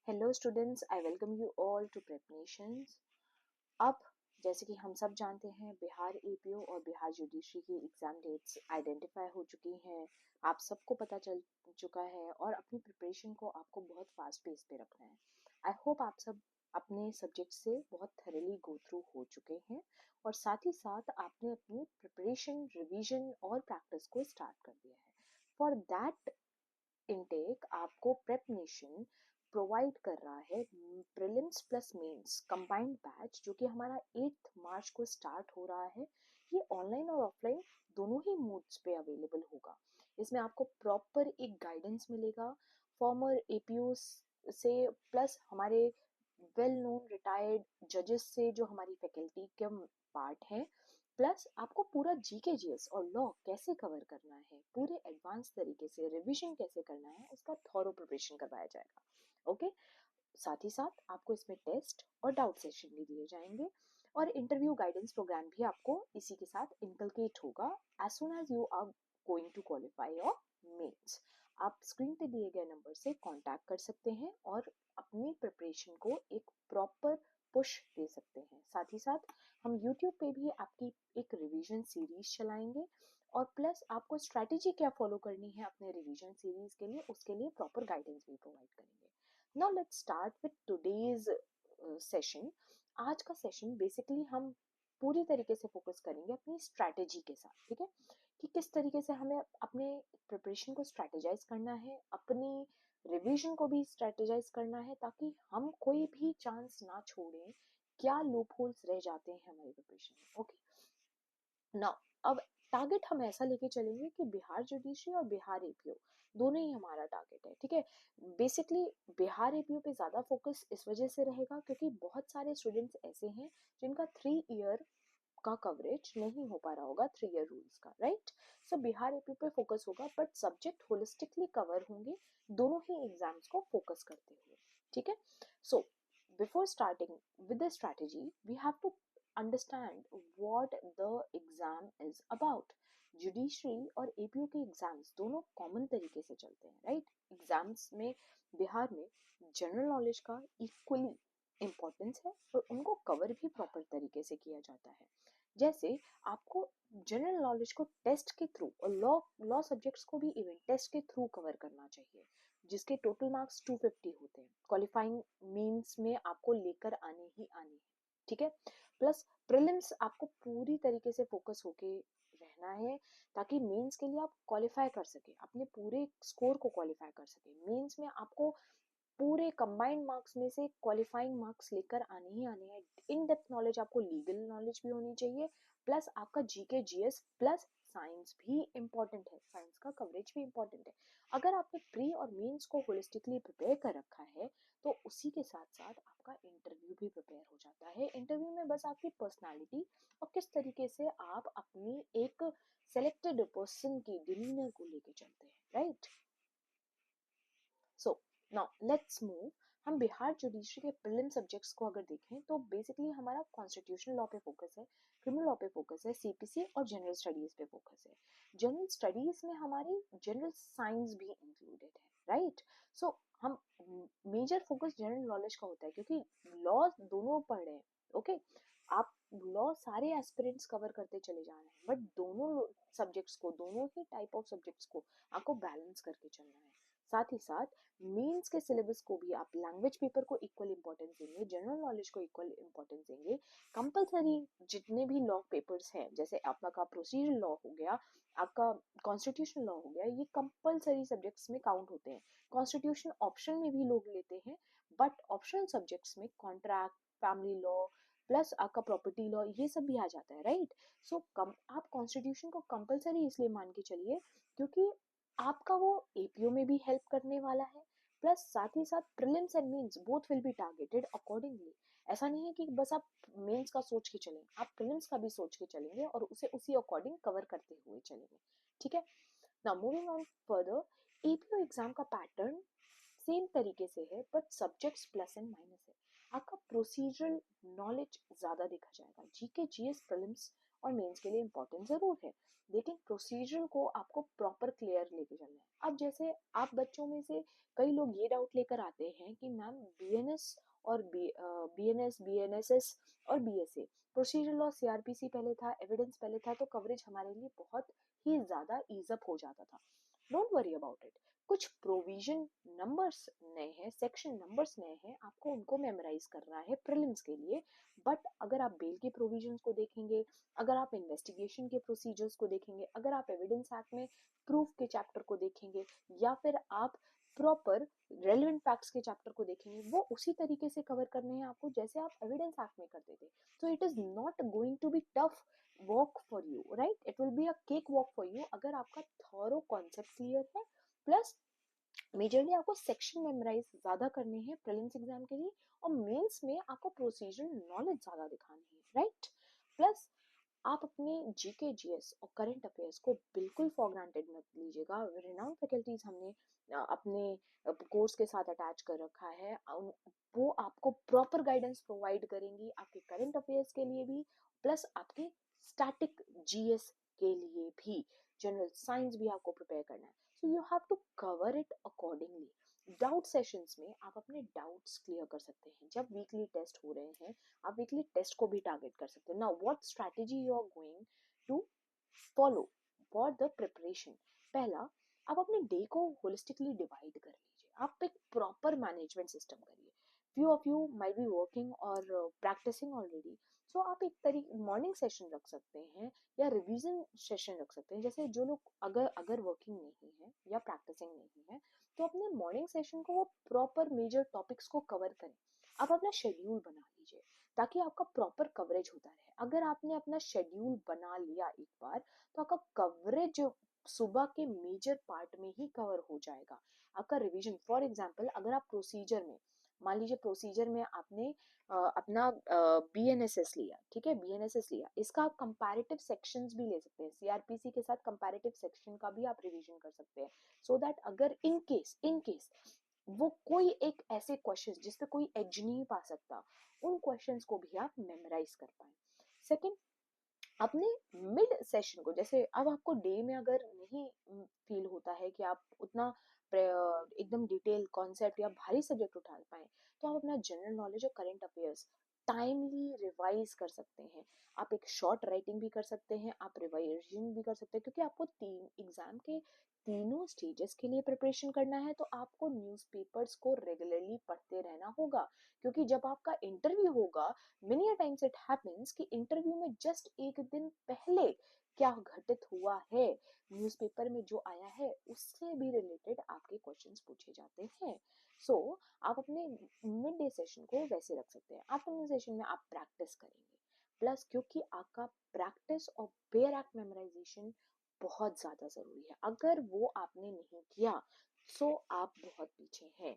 Hello students, I welcome you all to preparations. अब जैसे कि हम सब जानते हैं, बिहार एपीओ और बिहार जुडिशरी की एग्जाम डेट्स आइडेंटिफाई हो चुकी हैं। आप सबको पता चल चुका है और अपनी प्रिपरेशन को आपको बहुत फास्ट पेस पे रखना है। आई होप आप सब अपने सब्जेक्ट से बहुत थरली गो थ्रू हो चुके हैं और साथ ही साथ आपने अपनी प्रिपरेशन, रिवीजन और प्रैक्टिस को स्टार्ट कर दिया है। फॉर दैट इनटेक आपको प्रेपनेशन प्रोवाइड कर रहा है prelims plus mains combined batch, जो कि हमारा 8 मार्च को स्टार्ट हो रहा है। ये ऑनलाइन और ऑफलाइन दोनों ही मोड्स पे अवेलेबल होगा। इसमें आपको प्रॉपर एक गाइडेंस मिलेगा फॉर्मर एपीओ से, प्लस हमारे वेल नोन रिटायर्ड जजेस से जो हमारी फैकल्टी के पार्ट हैं, प्लस आपको पूरा जीके जीएस और लॉ कैसे कवर करना है, पूरे एडवांस तरीके से रिवीजन कैसे करना है, उसका थॉरो प्रिपरेशन करवाया जाएगा। ओके, साथ ही साथ आपको इसमें टेस्ट और डाउट सेशन भी दिए जाएंगे और इंटरव्यू गाइडेंस प्रोग्राम भी आपको इसी के साथ इनकलकेट होगा as soon as you are going to qualify your mains. आप स्क्रीन पे दिए गए नंबर से कांटेक्ट कर सकते हैं और अपनी प्रिपरेशन को एक प्रॉपर पुश दे सकते हैं। साथ ही साथ हम यूट्यूब पे भी आपकी एक रिवीजन सीरीज चलाएंगे और प्लस आपको स्ट्रैटेजी क्या फॉलो करनी है अपने रिवीजन सीरीज के लिए, उसके लिए प्रॉपर गाइडेंस भी प्रोवाइड करेंगे। Now let's start with today's session. आज का सेशन बेसिकली हम पूरी तरीके से फोकस करेंगे अपनी स्ट्रैटेजी के साथ, ठीक है, कि किस तरीके से हमें अपने प्रिपरेशन को स्ट्रैटेजाइज करना है, अपनी रिवीजन को भी स्ट्रैटेजाइज करना है, ताकि हम कोई भी चांस ना छोड़ें, क्या लूप होल्स रह जाते हैं हमारी प्रिपरेशन में। ओके, नाउ अब टारगेट हम ऐसा लेके चलेंगे कि बिहार जुडिशरी और बिहार एपीओ दोनों ही हमारा टारगेट है, ठीक है। बेसिकली बिहार एपीओ पे ज्यादा फोकस इस वजह से रहेगा क्योंकि बहुत सारे स्टूडेंट्स ऐसे हैं जिनका 3 ईयर का कवरेज नहीं हो पा रहा होगा 3 ईयर रूल्स का, राइट। सो बिहार एपीओ पे फोकस होगा, बट सब्जेक्ट होलिस्टिकली कवर होंगे दोनों ही एग्जाम्स को फोकस करते हुए, ठीक है। So before starting with the strategy we have to understand what the exam is about. Judiciary और एपीओ के एग्जाम्स दोनों कॉमन तरीके से चलते हैं, राइट। एग्जाम्स में बिहार में जनरल नॉलेज का इक्वली इम्पोर्टेंस है और उनको कवर भी प्रॉपर तरीके से किया जाता है। जैसे आपको जनरल नॉलेज को टेस्ट के थ्रू और लॉ लॉ सब्जेक्ट्स को भी इवन टेस्ट के थ्रू कवर करना चाहिए, जिसके टोटल मार्क्स 250 होते हैं। क्वालिफाइंग मीन्स में आपको लेकर आने ही आने हैं, ठीक है। प्लस प्रीलिम्स आपको पूरी तरीके से फोकस होके रहना है ताकि मेंस के लिए आप क्वालिफाई कर सके, अपने पूरे स्कोर को क्वालिफाई कर सके। मेंस में आपको पूरे कंबाइंड मार्क्स में से क्वालिफाइंग मार्क्स लेकर आने ही आने हैं। इन डेप्थ नॉलेज, आपको लीगल नॉलेज भी होनी चाहिए, प्लस आपका जीके जीएस प्लस साइंस भी इम्पोर्टेंट है, साइंस का कवरेज भी इम्पोर्टेंट है। अगर आपने प्री और मेंस को होलिस्टिकली प्रिपेयर कर रखा है तो उसी के साथ साथ आपका इंटरव्यू भी प्रिपेयर हो जाता है। इंटरव्यू में बस आपकी पर्सनालिटी और किस तरीके से आप अपनी एक सेलेक्टेड पर्सन की डिमीनर को लेके चलते हैं, right. So now let's move. हम बिहार जुडिशरी के प्रीलिम सब्जेक्ट्स को अगर देखें तो बेसिकली हमारा कॉन्स्टिट्यूशनल लॉ पे फोकस है, क्रिमिनल लॉ पे फोकस है, सीपीसी और जनरल स्टडीज पे फोकस है। जनरल स्टडीज में हमारी जनरल साइंस भी इंक्लूडेड है, राइट। सो हम मेजर फोकस जनरल नॉलेज का होता है क्योंकि लॉ दोनों पढ़ रहे हैं, ओके। आप लॉ सारे एस्पिरेंट्स कवर करते चले जा रहे हैं, बट दोनों सब्जेक्ट्स को, दोनों ही टाइप ऑफ सब्जेक्ट्स को आपको बैलेंस करके चलना है। साथ ही साथ मेंस के सिलेबस को भी आप लैंग्वेज पेपर को इक्वल इंपॉर्टेंस देंगे, जनरल नॉलेज को इक्वल इंपॉर्टेंस देंगे। कंपलसरी जितने भी लॉ पेपर्स हैं, जैसे आपका प्रोसीजरल लॉ हो गया, आपका कॉन्स्टिट्यूशनल लॉ हो गया, ये कंपलसरी सब्जेक्ट्स में काउंट होते हैं। कॉन्स्टिट्यूशन ऑप्शन में भी लोग लेते हैं, बट ऑप्शनल सब्जेक्ट्स में कॉन्ट्रैक्ट, फैमिली लॉ प्लस आपका प्रॉपर्टी लॉ ये सब भी आ जाता है, राइट। सो आप कॉन्स्टिट्यूशन को कंपलसरी इसलिए मान के चलिए क्योंकि आपका वो एपीओ में भी हेल्प करने वाला है, प्लस साथ ही साथ prelims and mains both will be targeted accordingly. ऐसा नहीं है कि बस आप मेंस का सोच के चलें, आप प्रीलिम्स का भी सोच के चलेंगे और उसे उसी अकॉर्डिंग कवर करते हुए चलेंगे, ठीक है। Now moving on further, APO exam का पैटर्न सेम तरीके से है, but subjects plus and minus है। आपका प्रोसीजरल नॉलेज ज्यादा देखा जाएगा, जीके जीएस प्रीलिम्स और मेंस के लिए इम्पोर्टेंट जरूर है, लेकिन प्रोसीजर को आपको प्रॉपर क्लियर लेके चलना है। अब जैसे आप बच्चों में से कई लोग ये डाउट लेकर आते हैं कि मैम बीएनएस और बीएनएसएस और बीएसए, प्रोसीजर लॉ सीआरपीसी पहले था, एविडेंस पहले था, तो कवरेज हमारे लिए बहुत ही ज्यादा ईजअप हो जाता था। डोंट वरी अबाउट इट, कुछ प्रोविजन नंबर्स नए हैं, सेक्शन नंबर्स नए हैं, आपको उनको मेमोराइज करना है प्रीलिम्स के लिए। बट अगर आप बेल के प्रोविजंस को देखेंगे, अगर आप इन्वेस्टिगेशन के प्रोसीजर्स को देखेंगे, अगर आप एविडेंस एक्ट में प्रूफ के चैप्टर को देखेंगे, या फिर आप प्रॉपर रेलिवेंट फैक्ट्स के चैप्टर को देखेंगे, वो उसी तरीके से कवर करने हैं आपको जैसे आप एविडेंस एक्ट में करते थे। So it is not going to be tough work for you, right? It will be a cake walk for you अगर आपका थॉरो कॉन्सेप्ट क्लियर है, प्लस मेजरली आपको सेक्शन मेमोराइज ज्यादा करने हैं प्रीलिम्स एग्जाम के लिए, और मेंस में आपको प्रोसीजरल नॉलेज ज्यादा दिखानी है, राइट? प्लस आप अपने जीके जीएस और करंट अफेयर्स को बिल्कुल फॉर ग्रांटेड मत लीजिएगा। रिनाउंड फैकल्टीज हमने अपने कोर्स के साथ अटैच कर रखा है, वो आपको प्रॉपर गाइडेंस प्रोवाइड करेंगी आपके करंट अफेयर्स के लिए भी, प्लस आपके स्टैटिक जीएस के लिए भी, जनरल साइंस भी आपको प्रिपेयर करना है। So you have to cover it accordingly. Doubt sessions में आप अपने डाउट्स क्लियर कर सकते हैं। जब वीकली टेस्ट हो रहे हैं, आप वीकली टेस्ट को भी टारगेट कर सकते हैं। Now what strategy you are going to follow for the preparation? पहला, आप अपने डे को होलिस्टिकली डिवाइड कर लीजिए, आप एक प्रॉपर मैनेजमेंट सिस्टम करिए। few of you might be working और practicing already, so आप एक तरीके मॉर्निंग सेशन रख सकते हैं या रिवीजन सेशन रख सकते हैं। जैसे जो लोग अगर अगर वर्किंग नहीं है या प्रैक्टिसिंग नहीं है, तो अपने मॉर्निंग सेशन को वो प्रॉपर मेजर टॉपिक्स को कवर करें। आप अपना शेड्यूल बना लीजिए ताकि आपका प्रॉपर कवरेज होता रहे। अगर आपने अपना शेड्यूल बना लिया एक बार, तो आपका कवरेज सुबह के मेजर पार्ट में ही कवर हो जाएगा। आपका रिवीजन, फॉर एग्जांपल अगर आप प्रोसीजर में, मान लीजिए प्रोसीजर में आपने अपना बीएनएसएस लिया, ठीक है, बीएनएसएस लिया, इसका आप कंपैरेटिव सेक्शंस भी ले सकते हैं, सीआरपीसी के साथ कंपैरेटिव सेक्शन का भी आप रिवीजन कर सकते हैं, सो दैट अगर इन केस वो कोई एक ऐसे क्वेश्चन जिसपे कोई एज नहीं पा सकता, उन क्वेश्चंस को भी आप मेमोराइज कर पाए। सेकंड, अपने मिड सेशन को, जैसे अब आपको डे में अगर नहीं फील होता है कि आप उतना एकदम डिटेल कॉन्सेप्ट या भारी सब्जेक्ट उठा पाए, तो आप अपना जनरल नॉलेज और करंट अफेयर्स टाइमली रिवाइज कर सकते हैं। आप एक शॉर्ट राइटिंग भी कर सकते हैं, आप रिवाइजन भी कर सकते हैं, क्योंकि आपको तीन एग्जाम के तीनों स्टेजेस के लिए प्रिपरेशन करना है, तो आपको न्यूज़पेपर्स को रेगुलरली पढ़ते रहना होगा। क्योंकि जब आपका इंटरव्यू होगा, many a times it happens कि इंटरव्यू में जस्ट एक दिन पहले क्या घटित हुआ है, न्यूज़पेपर में जो आया है उससे भी रिलेटेड आपके क्वेश्चंस पूछे जाते हैं। सो आप अपने मिड डे सेशन को वैसे रख सकते हैं। आफ्टरनून सेशन में आप प्रैक्टिस करेंगे, प्लस क्योंकि आपका प्रैक्टिस और बेयर एक्ट मेमोराइजेशन बहुत ज्यादा जरूरी है, अगर वो आपने नहीं किया सो आप बहुत पीछे हैं।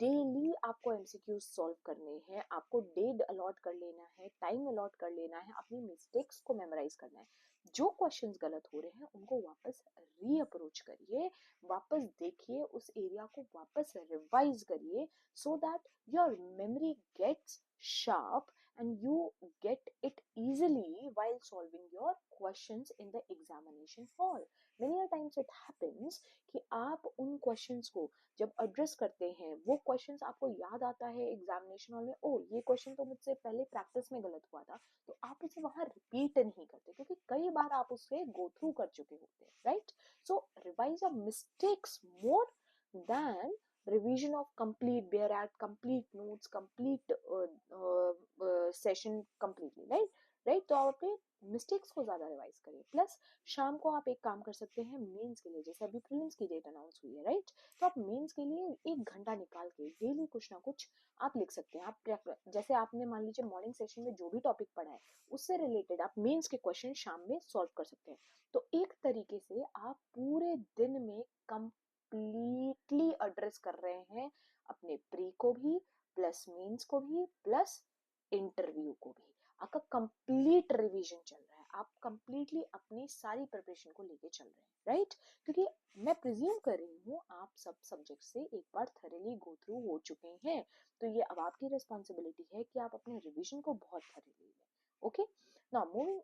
डेली आपको एमसीक्यूज सॉल्व करने हैं, आपको डे अलॉट कर लेना है, टाइम अलॉट कर लेना है, अपनी मिस्टेक्स को मेमोराइज करना है। जो क्वेश्चंस गलत हो रहे हैं उनको वापस रीअप्रोच करिए, वापस देखिए, उस एरिया को वापस रिवाइज करिए, so that your memory gets sharp and you get it easily while solving your questions in the examination hall. Many a times it happens कि आप उन questions को जब एड्रेस करते हैं, वो क्वेश्चंस आपको याद आता है एग्जामिनेशन हॉल में, ओ ये क्वेश्चन तो मुझसे पहले प्रैक्टिस में गलत हुआ था, तो आप उसे वहां रिपीट नहीं करते क्योंकि कई बार आप उससे गो थ्रू कर चुके होते हैं, right? So revise of mistakes more than revision of complete bare act, complete notes, complete session completely, right? तो आप अपने मिस्टेक्स को ज्यादा रिवाइज करिए। प्लस शाम को आप एक काम कर सकते हैं मेंस के लिए, जैसे अभी प्रीलिम्स की डेट अनाउंस हुई है, राइट? तो आप मेंस के लिए एक घंटा निकाल के डेली कुछ ना कुछ आप लिख सकते हैं। आप जैसे आपने मान लीजिए मॉर्निंग सेशन में जो भी टॉपिक पढ़ा है उससे रिलेटेड आप मेंस के क्वेश्चन शाम में सॉल्व कर सकते हैं। तो एक तरीके से आप पूरे दिन में कंप्लीटली एड्रेस कर रहे हैं अपने प्री को भी, प्लस मेंस को भी, प्लस इंटरव्यू को भी। आपका कंप्लीट रिवीजन चल रहा है, आप कंप्लीटली अपनी सारी प्रिपरेशन को लेके चल रहे हैं, राइट? क्योंकि मैं प्रिज्यूम कर रही हूँ आप सब सब्जेक्ट से एक बार थॉरली गो थ्रू हो चुके हैं, तो ये अब आपकी रिस्पॉन्सिबिलिटी है कि आप अपने रिवीजन को बहुत थॉरली लें। Okay, now moving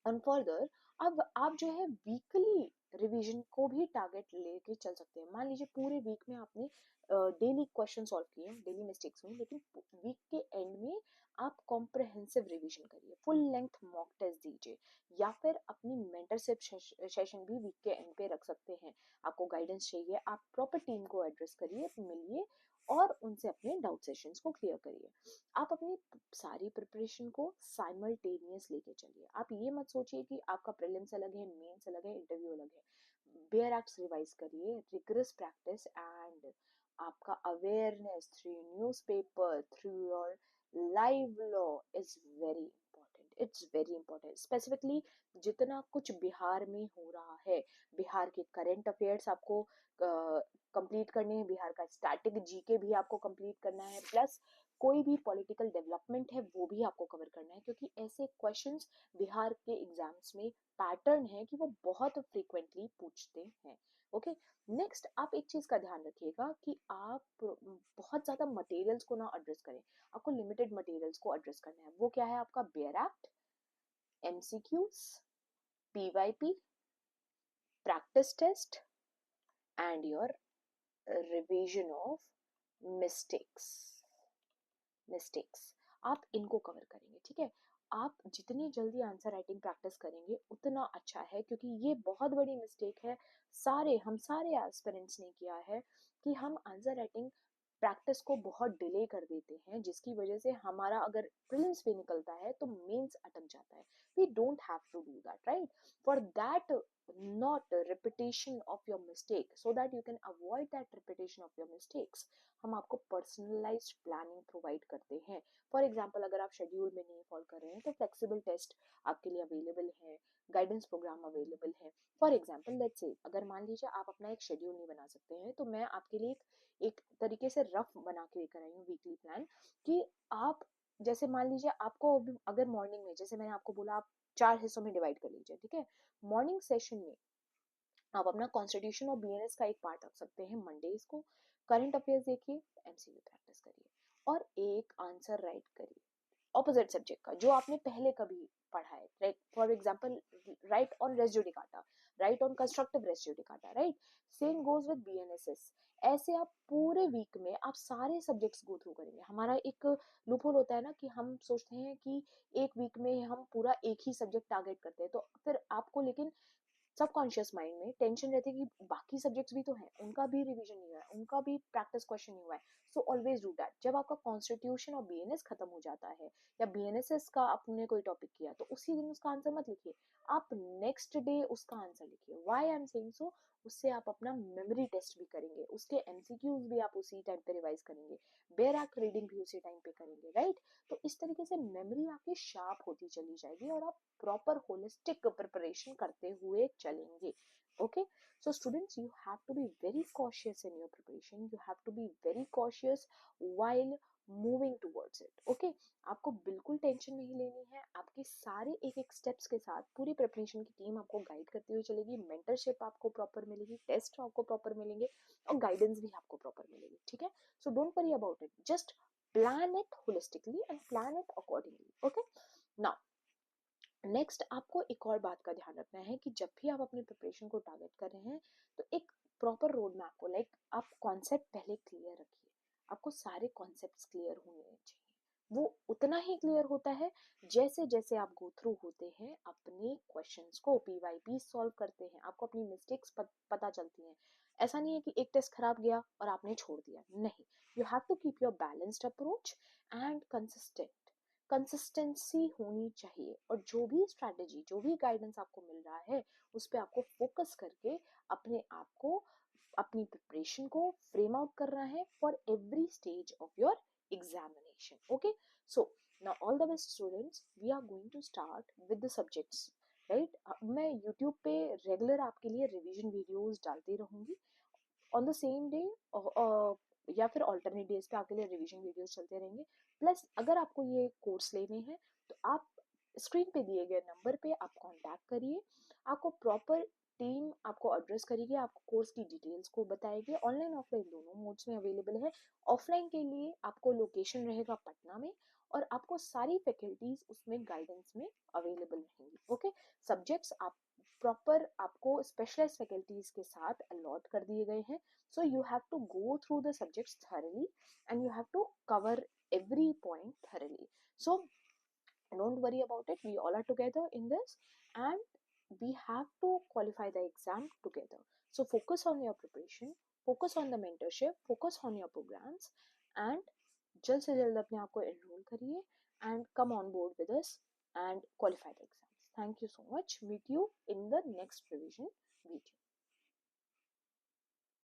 on further, अब आप जो है वीकली रिवीजन को भी टारगेट लेके चल सकते हैं। मान लीजिए पूरे वीक में आपने डेली क्वेश्चन सॉल्व किए, डेली मिस्टेक्स हुई, लेकिन वीक के एंड में आप कॉम्प्रहेंसिव रिवीजन करिए, फुल लेंथ मॉक टेस्ट दीजिए, या फिर अपनी मेंटरशिप सेशन भी वीक के एंड पे रख सकते हैं। आपको गाइडेंस चाहिए, आप प्रॉपर टीम को एड्रेस करिए, मिलिए और उनसे अपने डाउट सेशंस को क्लियर करिए। आप अपनी सारी प्रिपरेशन को साइमल्टेनियस लेके चलिए। आप ये मत सोचिए कि आपका प्रीलिम्स अलग है, मेंस अलग है, इंटरव्यू अलग है। बेयर एक्ट्स रिवाइज करिए, रिगरस प्रैक्टिस एंड आपका awareness through newspaper, through your live law is very important. It's very important. Specifically जितना कुछ बिहार में हो रहा है, बिहार के करंट अफेयर्स आपको कंप्लीट करने हैं, बिहार का स्टैटिक जीके भी आपको कंप्लीट करना है, प्लस कोई भी पॉलिटिकल डेवलपमेंट है वो भी आपको कवर करना है, क्योंकि ऐसे क्वेश्चंस बिहार के एग्जाम्स में पैटर्न है कि वो बहुत फ्रीक्वेंटली पूछते हैं। ओके, नेक्स्ट आप एक चीज का ध्यान रखिएगा कि आप बहुत ज्यादा मटेरियल्स को ना एड्रेस करें। आपको लिमिटेड मटेरियल्स को एड्रेस करना है। वो क्या है? आपका bare act, MCQs, PYP, practice test and your revision of mistakes. आप इनको कवर करेंगे, ठीक है? आप जितनी जल्दी आंसर राइटिंग प्रैक्टिस करेंगे उतना अच्छा है, क्योंकि ये बहुत बड़ी मिस्टेक है, हम सारे एस्पिरेंट्स ने किया है कि हम आंसर राइटिंग प्रैक्टिस को बहुत डिले कर देते हैं, जिसकी वजह से हमारा अगर प्रीलिम्स भी निकलता है तो मेंस अटक जाता है। We don't have to do that, right? For that, not repetition of your mistake, so that you can avoid that repetition of your mistakes, हम आपको पर्सनलाइज्ड प्लानिंग प्रोवाइड करते हैं। फॉर एग्जाम्पल, अगर आप शेड्यूल में नहीं फॉलो कर रहे हैं तो फ्लेक्सिबल टेस्ट आपके लिए अवेलेबल है, गाइडेंस प्रोग्राम अवेलेबल है। फॉर एग्जाम्पल लेट्स से, अगर मान लीजिए आप अपना एक शेड्यूल नहीं बना सकते हैं, तो मैं आपके लिए एक तरीके से रफ बना के लेकर आई हूँ वीकली प्लान, कि आप जैसे मान लीजिए आपको अगर मॉर्निंग में, जैसे मैंने आपको बोला, आप 4 हिस्सों में डिवाइड कर लीजिए, ठीक है? मॉर्निंग सेशन में आप अपना कॉन्स्टिट्यूशन और बीएनएस का एक पार्ट रख सकते हैं मंडेज को, करंट अफेयर्स देखिए, एमसीक्यू प्रैक्टिस करिए और एक आंसर राइट करिए ऑपोजिट सब्जेक्ट का जो आपने पहले कभी पढ़ा है, right? For example, right on res judicata, right on constructive res judicata, right? Same goes with BNSS. ऐसे आप पूरे वीक में आप सारे सब्जेक्ट्स गो थ्रू करेंगे। हमारा एक लूपहोल होता है ना कि हम सोचते हैं कि एक वीक में हम पूरा एक ही सब्जेक्ट टारगेट करते हैं, तो फिर आपको लेकिन सबकॉन्शियस माइंड में टेंशन रहती है कि बाकी सब्जेक्ट्स भी तो हैं, उनका भी रिवीजन नहीं हुआ है, उनका भी प्रैक्टिस क्वेश्चन नहीं हुआ है। So always do that. जब आपका कॉन्स्टिट्यूशन और बीएनएस खत्म हो जाता है, या बीएनएसएस का आपने कोई टॉपिक किया, तो उसी दिन उसका आंसर मत लिखिए, आप नेक्स्ट डे उसका आंसर लिखिए। Why I am saying so? उससे आप अपना मेमोरी टेस्ट भी करेंगे, उसके एमसीक्यूज भी आप उसी टाइम पे रिवाइज करेंगे, बेयर एक्ट रीडिंग भी उसी टाइम पे करेंगे, राइट? तो इस तरीके से मेमोरी आपकी शार्प होती चली जाएगी और आप प्रॉपर होलिस्टिक प्रिपरेशन करते हुए चलेंगे। Okay, so students, you have to be very cautious in your preparation. You have to be very cautious while moving towards it. Okay, आपको बिल्कुल टेंशन नहीं लेनी है। आपके सारे एक एक स्टेप्स के साथ पूरी प्रिपरेशन की टीम आपको गाइड करती हुई चलेगी, मेंटरशिप आपको प्रॉपर मिलेगी, टेस्ट आपको प्रॉपर मिलेंगे और गाइडेंस भी आपको प्रॉपर मिलेगी, ठीक है? So don't worry about it, just plan it holistically and plan it accordingly. Okay, now next आपको एक और बात का ध्यान रखना है कि जब भी आप अपनी प्रिपरेशन को टारगेट कर रहे हैं, तो एक प्रॉपर रोड मैप को, लाइक आप कॉन्सेप्ट पहले क्लियर रखिए। आपको सारे कॉन्सेप्ट्स क्लियर होने चाहिए। वो उतना ही क्लियर होता है जैसे जैसे आप गो थ्रू होते हैं, अपने क्वेश्चंस को पीवाईपी सॉल्व करते हैं, आपको अपनी मिस्टेक्स पता चलती हैं। ऐसा नहीं है कि एक टेस्ट खराब गया और आपने छोड़ दिया, नहीं। You have to keep your balanced approach and consistent. Consistency होनी चाहिए, और जो भी स्ट्रैटेजी, जो भी गाइडेंस आपको मिल रहा है, उस पर आपको फोकस करके अपने आप को, अपनी प्रिपरेशन को फ्रेम आउट करना है for every stage of your examination. Okay, so now all the best students, we are going to start with the subjects, right? मैं यूट्यूब पे रेगुलर आपके लिए रिवीजन वीडियोस डालती रहूंगी ऑन द सेम डे, या फिर ऑल्टरनेट डेज पे आपके लिए रिवीजन वीडियोस चलते रहेंगे। प्लस अगर आपको ये कोर्स लेने हैं तो आप स्क्रीन पे दिए गए नंबर पे आप कांटेक्ट करिए। आपको प्रॉपर टीम आपको एड्रेस करेगी, आपको कोर्स की डिटेल्स को बताएगी। ऑनलाइन ऑफलाइन दोनों मोड्स में अवेलेबल है। ऑफलाइन के लिए आपको लोकेशन रहेगा पटना में, और आपको सारी फैकल्टीज उसमें गाइडेंस में अवेलेबल रहेंगी। ओके, सब्जेक्ट्स आप प्रॉपर आपको स्पेशलाइज फैकल्टीज के साथ अलॉट कर दिए गए हैं, so you have to go through the subjects thoroughly and you have to cover every point thoroughly. So don't worry about it, we all are together in this, and we have to qualify the exam together. So focus on your preparation, focus on the mentorship, focus on your programs, and जल्द से जल्द अपने आप को enrol करिए and come on board with us and qualify the exams. Thank you so much. Meet you in the next revision video.